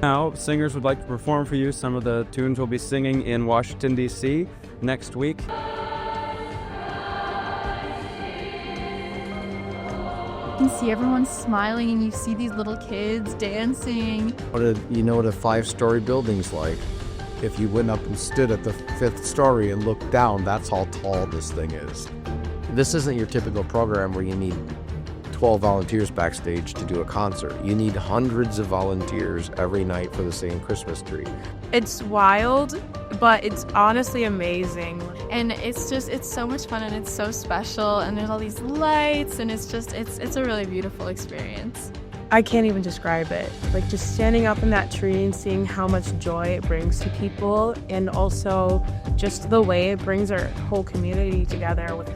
Now, singers would like to perform for you some of the tunes we'll be singing in Washington, D.C. next week. You can see everyone smiling and you see these little kids dancing. You know what a 5-story building's like. If you went up and stood at the 5th story and looked down, that's how tall this thing is. This isn't your typical program where you need 12 volunteers backstage to do a concert. You need hundreds of volunteers every night for the same Christmas tree. It's wild, but it's honestly amazing. And it's so much fun and it's so special and there's all these lights and it's a really beautiful experience. I can't even describe it. Like just standing up in that tree and seeing how much joy it brings to people, and also just the way it brings our whole community together.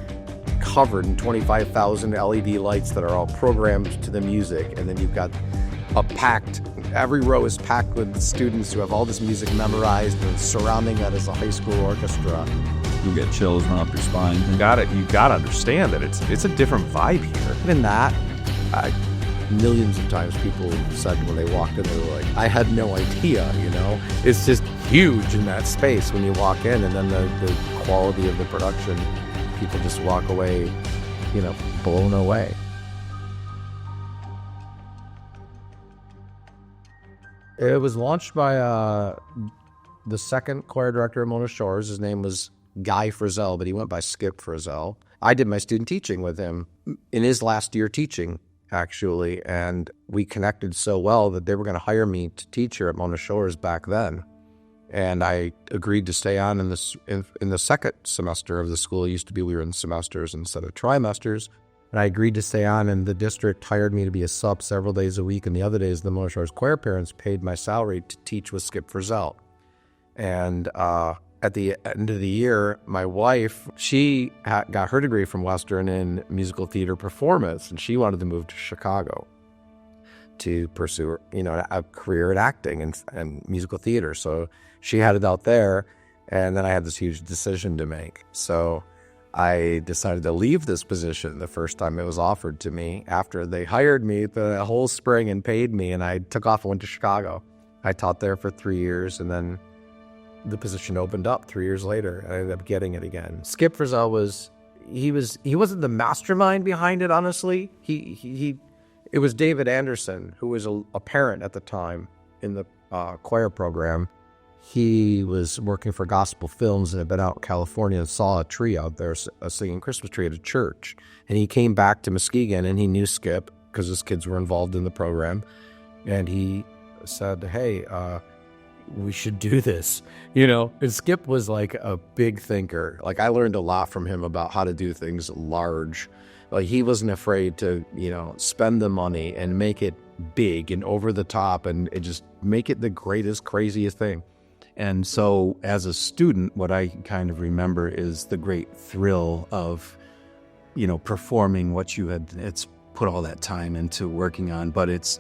Covered in 25,000 LED lights that are all programmed to the music, and then you've got every row is packed with students who have all this music memorized, and surrounding that is a high school orchestra. You'll get chills run up your spine. You gotta understand that it's a different vibe here. Even that, millions of times people said when they walked in, they were like, I had no idea, you know? It's just huge in that space when you walk in, and then the quality of the production, people just walk away, you know, blown away. It was launched by the second choir director of Mona Shores. His name was Guy Frizzell, but he went by Skip Frizzell. I did my student teaching with him in his last year teaching, actually, and we connected so well that they were going to hire me to teach here at Mona Shores back then. And I agreed to stay on in the second semester of the school. It used to be we were in semesters instead of trimesters. And I agreed to stay on, and the district hired me to be a sub several days a week. And the other days, the Mona Shores choir parents paid my salary to teach with Skip Frizzell. And at the end of the year, my wife, she got her degree from Western in musical theater performance, and she wanted to move to Chicago to pursue, you know, a career in acting and musical theater. So she had it out there, and then I had this huge decision to make. So I decided to leave this position the first time it was offered to me after they hired me the whole spring and paid me, and I took off and went to Chicago. I taught there for 3 years, and then the position opened up 3 years later, and I ended up getting it again. Skip Frizzell he wasn't the mastermind behind it, honestly. It was David Anderson, who was a parent at the time in the choir program. He was working for Gospel Films and had been out in California and saw a tree out there, a singing Christmas tree at a church. And he came back to Muskegon, and he knew Skip because his kids were involved in the program. And he said, hey, we should do this, you know? And Skip was like a big thinker. Like, I learned a lot from him about how to do things large. Like, he wasn't afraid to, you know, spend the money and make it big and over the top and just make it the greatest, craziest thing. And so as a student, what I kind of remember is the great thrill of, you know, performing what it's put all that time into working on. But it's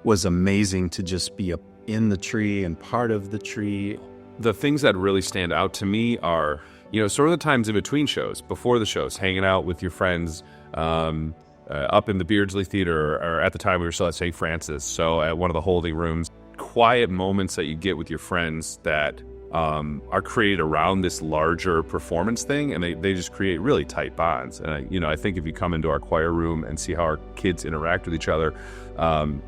was amazing to just be in the tree and part of the tree. The things that really stand out to me are, you know, sort of the times in between shows, before the shows, hanging out with your friends up in the Beardsley Theater, or at the time we were still at St. Francis, so at one of the holding rooms. Quiet moments that you get with your friends that are created around this larger performance thing, and they just create really tight bonds. And I think if you come into our choir room and see how our kids interact with each other,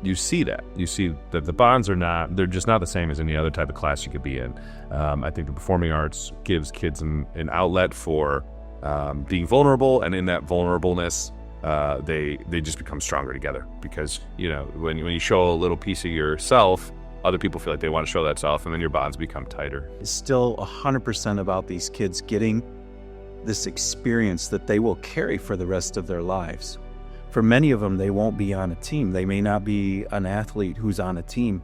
you see that. You see that the bonds they're just not the same as any other type of class you could be in. I think the performing arts gives kids an outlet for being vulnerable, and in that vulnerableness, they just become stronger together. Because, you know, when you show a little piece of yourself, other people feel like they want to show that self, and then your bonds become tighter. It's still 100% about these kids getting this experience that they will carry for the rest of their lives. For many of them, they won't be on a team. They may not be an athlete who's on a team,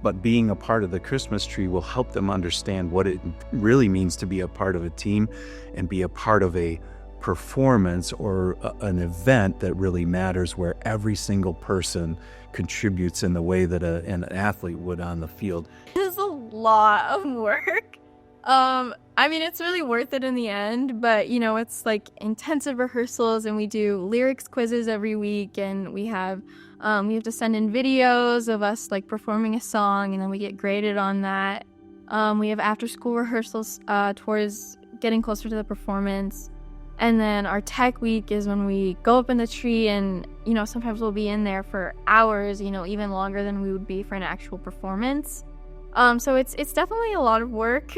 but being a part of the Christmas tree will help them understand what it really means to be a part of a team and be a part of a performance or an event that really matters, where every single person contributes in the way that an athlete would on the field. It's a lot of work. I mean, it's really worth it in the end, but, you know, it's like intensive rehearsals, and we do lyrics quizzes every week, and we have We have to send in videos of us like performing a song, and then we get graded on that. We have after-school rehearsals towards getting closer to the performance. And then our tech week is when we go up in the tree and, sometimes we'll be in there for hours, even longer than we would be for an actual performance. So it's definitely a lot of work,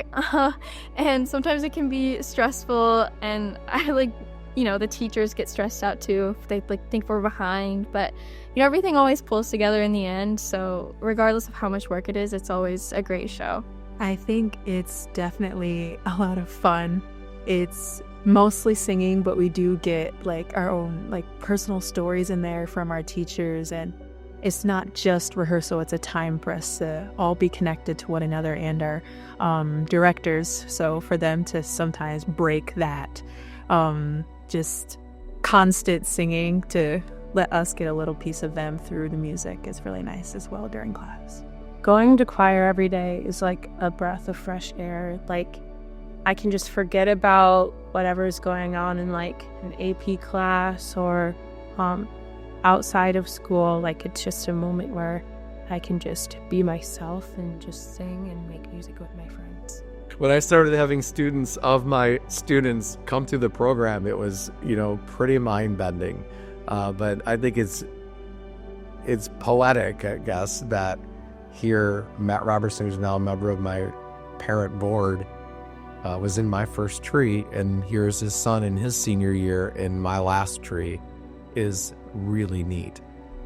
and sometimes it can be stressful, and the teachers get stressed out too if they think we're behind, but everything always pulls together in the end. So regardless of how much work it is, it's always a great show. I think it's definitely a lot of fun. It's mostly singing, but we do get our own personal stories in there from our teachers, and it's not just rehearsal, it's a time for us to all be connected to one another and our directors. So for them to sometimes break that just constant singing to let us get a little piece of them through the music is really nice as well during class. Going to choir every day is like a breath of fresh air. I can just forget about whatever's going on in an AP class or outside of school. It's just a moment where I can just be myself and just sing and make music with my friends. When I started having students of my students come through the program, it was, pretty mind-bending. But I think it's poetic, I guess, that here Matt Robertson, who's now a member of my parent board, was in my first tree, and here's his son in his senior year in my last tree is really neat.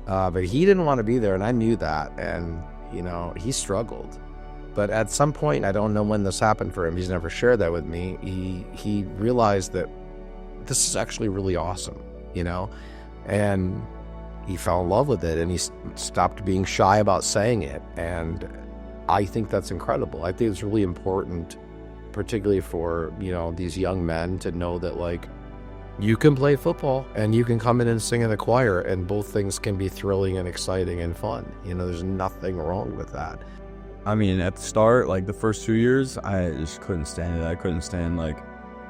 But he didn't want to be there, and I knew that, and, he struggled. But at some point, I don't know when this happened for him, he's never shared that with me, he realized that this is actually really awesome, and he fell in love with it, and he stopped being shy about saying it, and I think that's incredible. I think it's really important, particularly for, these young men to know that, you can play football and you can come in and sing in the choir, and both things can be thrilling and exciting and fun. There's nothing wrong with that. I mean, at the start, the first 2 years, I just couldn't stand it. I couldn't stand,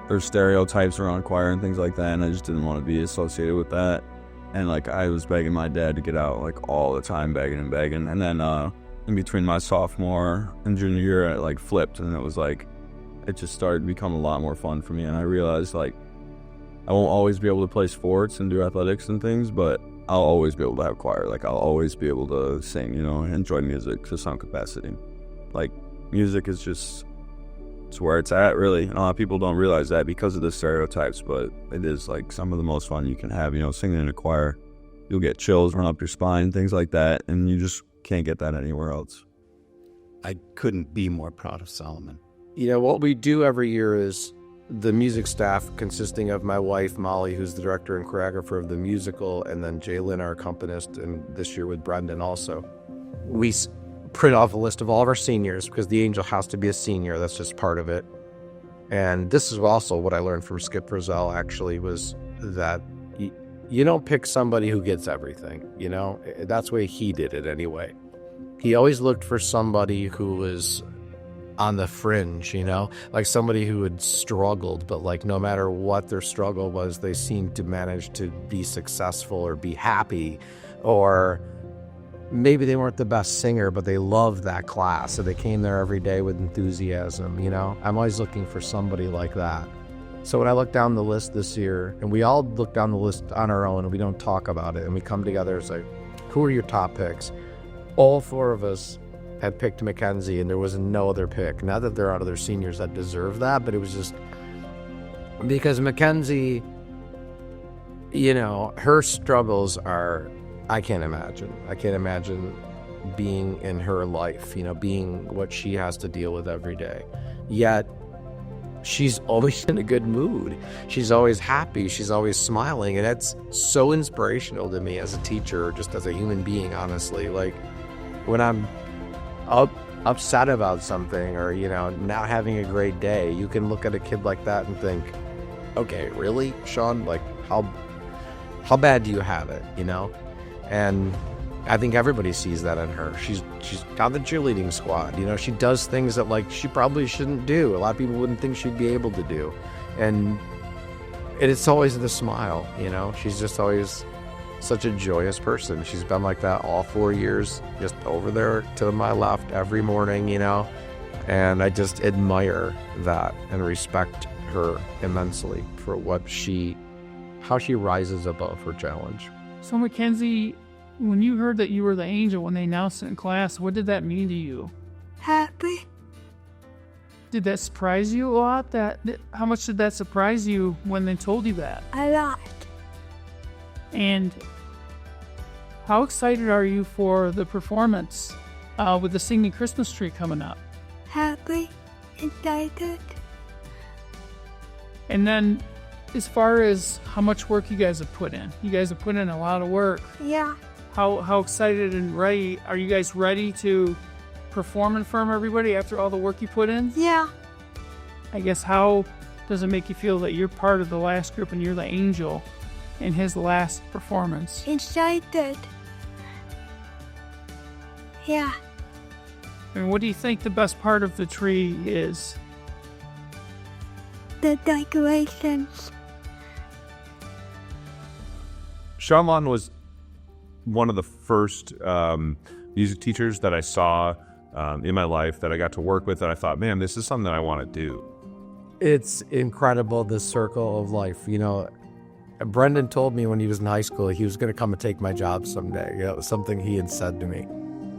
there's stereotypes around choir and things like that, and I just didn't want to be associated with that. And, I was begging my dad to get out, all the time, begging and begging. And then, in between my sophomore and junior year, I, flipped, and it was, it just started to become a lot more fun for me. And I realized, I won't always be able to play sports and do athletics and things, but I'll always be able to have choir. I'll always be able to sing, enjoy music to some capacity. Music is just, it's where it's at, really. And a lot of people don't realize that because of the stereotypes, but it is, some of the most fun you can have, singing in a choir. You'll get chills run up your spine, things like that, and you just can't get that anywhere else. I couldn't be more proud of Solomon. What we do every year is the music staff, consisting of my wife, Molly, who's the director and choreographer of the musical, and then Jalen, our accompanist, and this year with Brendan also. We print off a list of all of our seniors because the angel has to be a senior. That's just part of it. And this is also what I learned from Skip Frizzell, actually, was that you don't pick somebody who gets everything, That's the way he did it anyway. He always looked for somebody who was on the fringe, somebody who had struggled, but no matter what their struggle was, they seemed to manage to be successful or be happy, or maybe they weren't the best singer, but they loved that class, so they came there every day with enthusiasm, I'm always looking for somebody like that. So when I look down the list this year, and we all look down the list on our own, and we don't talk about it, and we come together and say, who are your top picks? All four of us had picked Mackenzie, and there was no other pick. Not that there are other seniors that deserve that, but it was just because Mackenzie, her struggles are, I can't imagine. I can't imagine being in her life, being what she has to deal with every day. Yet, she's always in a good mood. She's always happy. She's always smiling. And that's so inspirational to me as a teacher, just as a human being, honestly. When I'm upset about something or, not having a great day, you can look at a kid like that and think, okay, really, Shawn? How bad do you have it, And I think everybody sees that in her. She's on the cheerleading squad, she does things that she probably shouldn't do. A lot of people wouldn't think she'd be able to do. And it's always the smile, she's just always such a joyous person. She's been like that all 4 years, just over there to my left every morning, you know, and I just admire that and respect her immensely for how she rises above her challenge. So Mackenzie, when you heard that you were the angel when they announced it in class, what did that mean to you? Happy. Did that surprise you a lot? How much did that surprise you when they told you that? A lot. And how excited are you for the performance with the Singing Christmas Tree coming up? Happy. Excited. And then, as far as how much work you guys have put in a lot of work. Yeah. How excited and ready are you guys ready to perform in front of everybody after all the work you put in? Yeah. I guess, how does it make you feel that you're part of the last group and you're the angel in his last performance? Excited. Yeah. And what do you think the best part of the tree is? The decorations. Shawn Lawton was one of the first music teachers that I saw in my life that I got to work with, and I thought, man, this is something that I want to do. It's incredible, this circle of life. You know, Brendan told me when he was in high school he was going to come and take my job someday. You know, it was something he had said to me.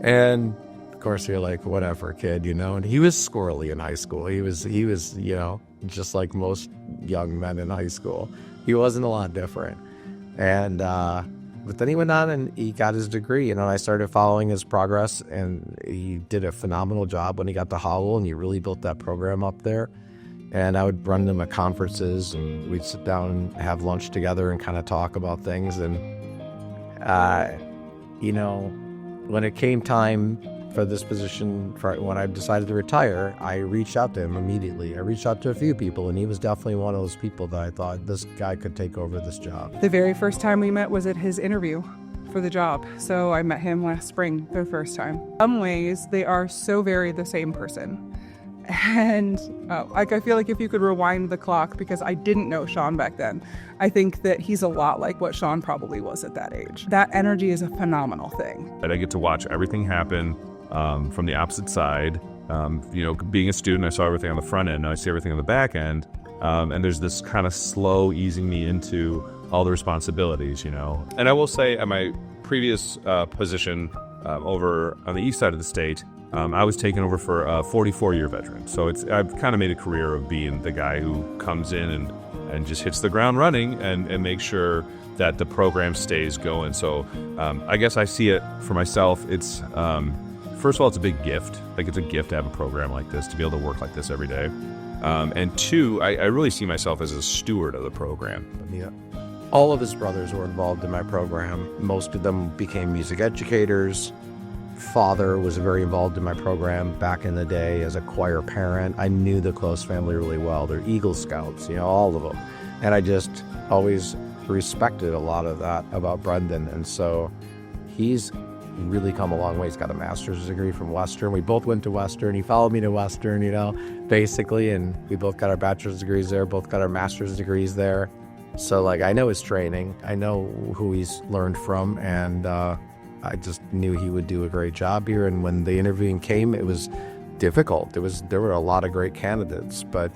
And of course you're like, whatever, kid, you know. And he was squirrely in high school. He was, you know, just like most young men in high school. He wasn't a lot different. And but then he went on and he got his degree, you know, and I started following his progress, and he did a phenomenal job when he got to Howell, and he really built that program up there. And I would run them at conferences, and we'd sit down and have lunch together and kind of talk about things. And, you know, when it came time for this position, when I decided to retire, I reached out to him immediately. I reached out to a few people, and he was definitely one of those people that I thought, this guy could take over this job. The very first time we met was at his interview for the job. So I met him last spring for the first time. In some ways, they are so very the same person. And like, I feel like if you could rewind the clock, because I didn't know Shawn back then, I think that he's a lot like what Shawn probably was at that age. That energy is a phenomenal thing. And I get to watch everything happen from the opposite side. You know, being a student, I saw everything on the front end, now I see everything on the back end. And there's this kind of slow easing me into all the responsibilities, you know. And I will say, at my previous position over on the east side of the state, I was taken over for a 44-year veteran. So I've kind of made a career of being the guy who comes in and just hits the ground running and makes sure that the program stays going. So I guess I see it for myself. It's, first of all, it's a big gift. Like, it's a gift to have a program like this, to be able to work like this every day. And two, I really see myself as a steward of the program. Yeah. All of his brothers were involved in my program. Most of them became music educators. Father was very involved in my program back in the day as a choir parent. I knew the Close family really well. They're Eagle Scouts, you know, all of them. And I just always respected a lot of that about Brendan. And so he's really come a long way. He's got a master's degree from Western. We both went to Western. He followed me to Western, you know, basically. And we both got our bachelor's degrees there, both got our master's degrees there. So, like, I know his training. I know who he's learned from. And, I just knew he would do a great job here. And when the interviewing came, it was difficult. There were a lot of great candidates, but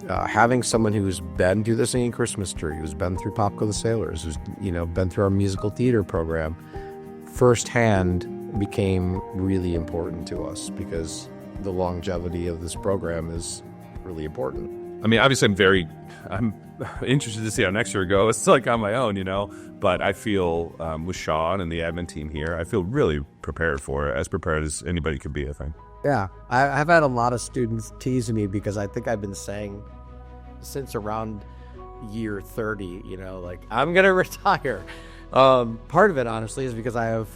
having someone who's been through the Singing Christmas Tree, who's been through Popco the Sailors, who's, you know, been through our musical theater program, firsthand became really important to us, because the longevity of this program is really important. I mean, obviously I'm interested to see how next year goes. It's like on my own, you know, but I feel with Shawn and the admin team here, I feel really prepared for it, as prepared as anybody could be, I think. Yeah, I've had a lot of students tease me, because I think I've been saying since around year 30, you know, like, I'm going to retire. Part of it, honestly, is because I have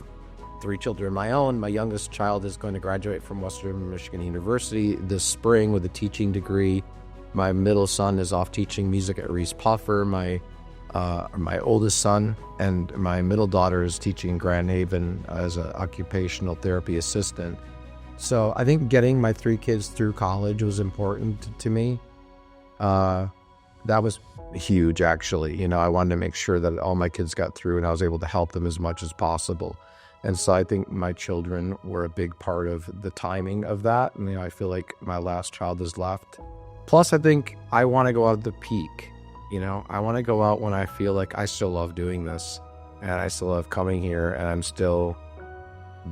3 children of my own. My youngest child is going to graduate from Western Michigan University this spring with a teaching degree. My middle son is off teaching music at Reese Puffer. My oldest son and my middle daughter is teaching in Grand Haven as an occupational therapy assistant. So I think getting my 3 kids through college was important to me. That was huge, actually. You know, I wanted to make sure that all my kids got through and I was able to help them as much as possible. And so I think my children were a big part of the timing of that. And, you know, I feel like my last child is left. Plus, I think I want to go out at the peak. You know, I want to go out when I feel like I still love doing this and I still love coming here and I'm still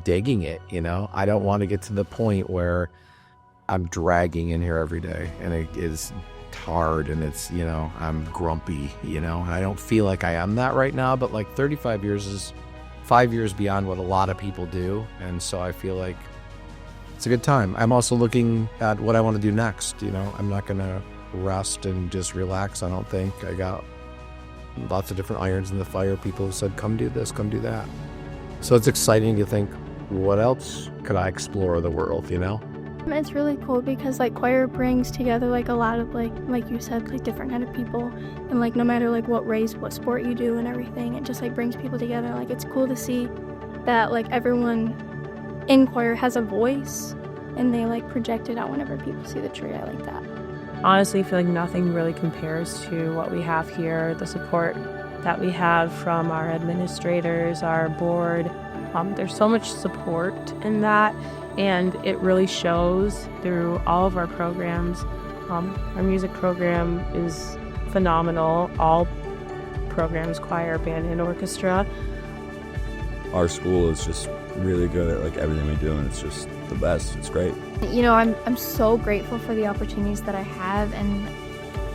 digging it, you know? I don't want to get to the point where I'm dragging in here every day and it is hard and it's, you know, I'm grumpy, you know? And I don't feel like I am that right now, but like 35 years is 5 years beyond what a lot of people do. And so I feel like it's a good time. I'm also looking at what I want to do next, you know? I'm not going to rest and just relax, I don't think. I got lots of different irons in the fire. People have said, come do this, come do that. So it's exciting to think, what else could I explore the world, you know? It's really cool because like choir brings together like a lot of like you said, like different kind of people, and like no matter like what race, what sport you do and everything, it just like brings people together. Like it's cool to see that like everyone in choir has a voice and they like project it out whenever people see the tree. I like that. Honestly, I feel like nothing really compares to what we have here, the support that we have from our administrators, our board. There's so much support in that, and it really shows through all of our programs. Our music program is phenomenal. All programs, choir, band, and orchestra. Our school is just really good at like everything we do, and it's just the best. It's great. You know, I'm so grateful for the opportunities that I have, and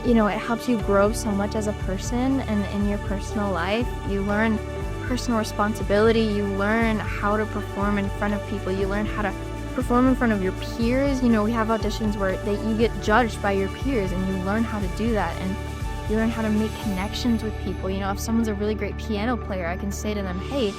you know, it helps you grow so much as a person and in your personal life. You learn personal responsibility, you learn how to perform in front of people, you learn how to perform in front of your peers. You know, we have auditions where you get judged by your peers and you learn how to do that, and you learn how to make connections with people. You know, if someone's a really great piano player, I can say to them, hey,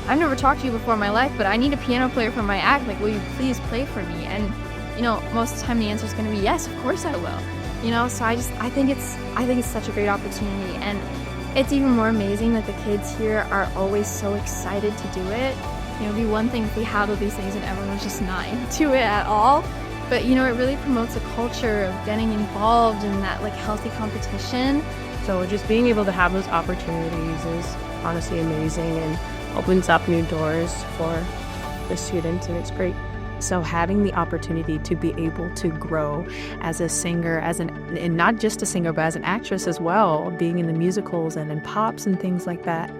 I've never talked to you before in my life, but I need a piano player for my act. Like, will you please play for me? And, you know, most of the time the answer is going to be yes, of course I will. You know, so I think it's such a great opportunity, and it's even more amazing that the kids here are always so excited to do it. You know, it'd be one thing if we had all these things and everyone was just not into it at all. But, you know, it really promotes a culture of getting involved in that, like, healthy competition. So just being able to have those opportunities is honestly amazing and opens up new doors for the students, and it's great. So having the opportunity to be able to grow as a singer, and not just a singer, but as an actress as well, being in the musicals and in pops and things like that,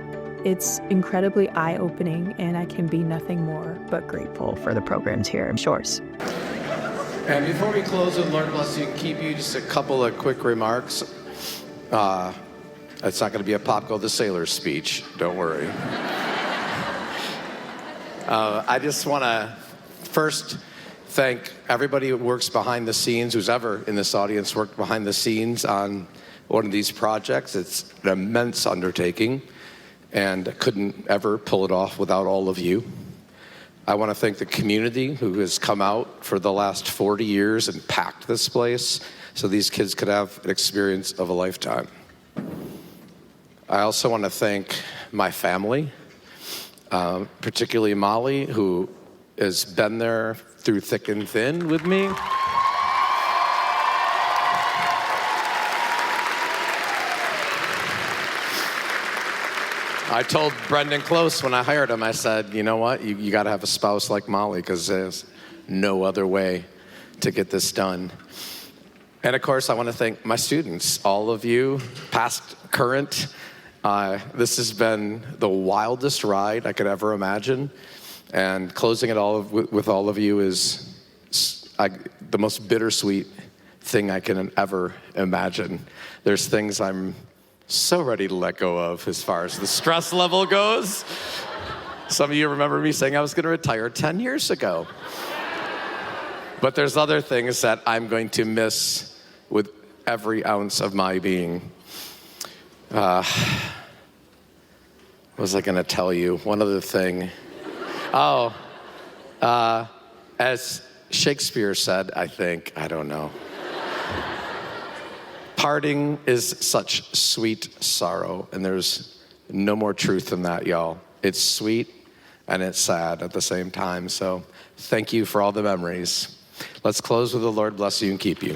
it's incredibly eye-opening, and I can be nothing more but grateful for the programs here in Shores. And before we close with Lord Bless You and Keep You, just a couple of quick remarks. It's not going to be a Pop Go the Sailor speech, don't worry. I just want to first thank everybody who works behind the scenes, who's ever in this audience worked behind the scenes on one of these projects. It's an immense undertaking, and I couldn't ever pull it off without all of you. I want to thank the community who has come out for the last 40 years and packed this place so these kids could have an experience of a lifetime. I also want to thank my family, particularly Molly, who has been there through thick and thin with me. I told Brendan Close when I hired him, I said, you know what, you got to have a spouse like Molly because there's no other way to get this done. And of course, I want to thank my students, all of you, past, current. This has been the wildest ride I could ever imagine. And closing it all with all of you is the most bittersweet thing I can ever imagine. There's things I'm so ready to let go of as far as the stress level goes. Some of you remember me saying I was going to retire 10 years ago. But there's other things that I'm going to miss with every ounce of my being. What was I going to tell you? One other thing. As Shakespeare said, I don't know. Parting is such sweet sorrow, and there's no more truth than that, y'all. It's sweet and it's sad at the same time. So thank you for all the memories. Let's close with the Lord bless you and keep you.